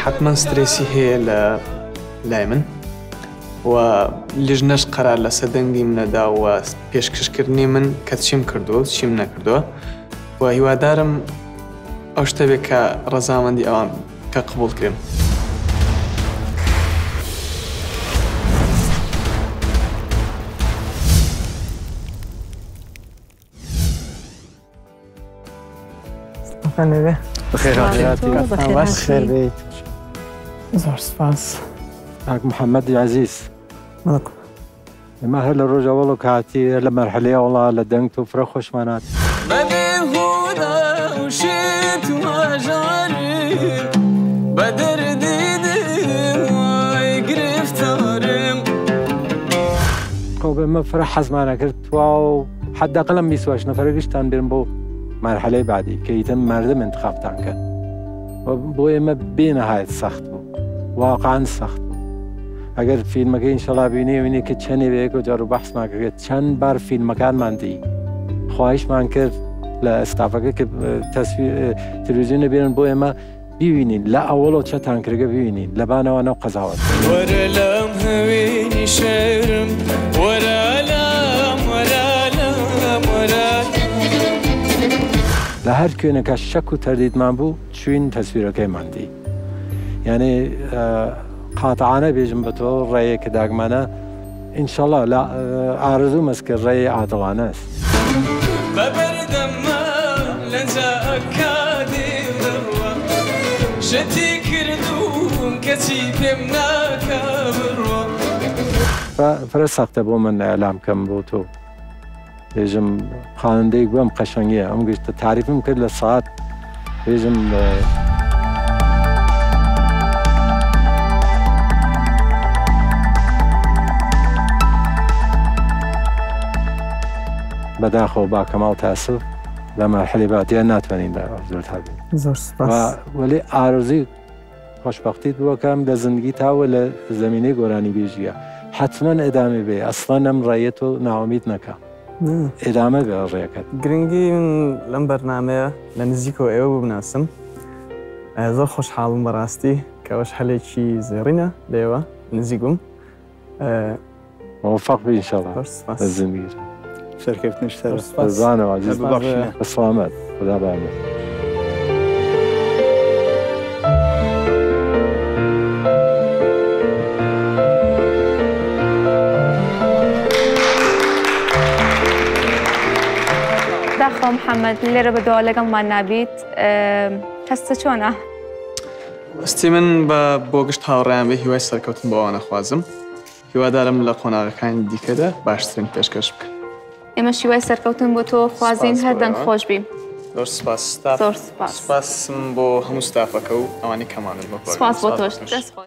حتما ستريسي هي لای من و لیژنەش قەرار لە سەدەنگی منەدا و پێشکەشکردنی من کە چیم کردووە چیم نەکردووە و هیوادارم ئەو شتە بێت کە ڕەزامەندی ئەوان کە قبوڵ کرێم. بخير بخير بيت زۆر سپاس. معك محمد عزيز مالكم ما هل الرجا والله كاتي لمرحلة والله لدنك وفرخ خوشمانات بديهودا وشيت وجاري بدر ديدي ويقرف تارم كوب ما فرح حزمانا كرت واو حد قلم بيسواش نفرقش تنبرم بو مرحلة بعدي كي يتم مردم انتخاب تانكا بو اما بنهاية سخت بو واقعا سخت بو اگر فیلم که انشالله بینی که چنی بیگ و جارو بحث ما کرد چند بار فیلم کار ماندی خواهش من کرد لاستافه که تصویر تلویزیون بیرون بو اما ببینین لا اولو چه تانکرگه ببینین لبانه و نو قضاوت ورلام هوینی شرم ورلام لهر کونه که شک و تردید من بو چوین تصویر که ماندی یعنی قاطعانه بيجم بتو الرأي كداق مانا إن شاء الله لا أرزو مسك الرأي عادلانه ببردم لنزا أكادي بروا شتي كردوم كتيب يمناك بروا فرسخت بو من إعلام كم بوتو بيجم خانديك بهم قشنجية أم قلت تعريفهم كل الساعات بيجم بداخل با کمال تأسف لما حلی بعدی ناتوانیم در افضل تابیم. زور سپاس. ولی آرزوی خوشبختیت بود کم لزندگی تا ولی زمینه گرانی بیجیه. حتما ادامه بی. اصلا نم رایتو ناامید نکه. ادامه بی رایکت. گرینگی من لام برنامه لنزیکو ایو بناسم. زور خوش حالم براستی که وش حالی چی زیرینه لیوا نزیکم. موفق بی انشالله. زور سپاس. لزندگی. شركة نشتغل زانو عزيز السلامات خدا بعمل داخل محمد اللي ربدو لقم ما نبيت حسيت شونه استی من با بۆگشت هاوڕێیان بێ هیوای سەرکەوتن بۆ ئەوانە خوازم هیوادارم لە قۆناغەکانی دیکەدا باشترین پێشکەش بکەن. ئێمە شیوای سەرکەوتن بۆ تۆ خوازین هەر دەنگ خۆش بیم. زۆر سپاس. زۆر سپاس. سپاسم بۆ هەموو ستافەکە و ئەوانی کەمانن بۆ سپاس بۆ تۆش دەست خۆش.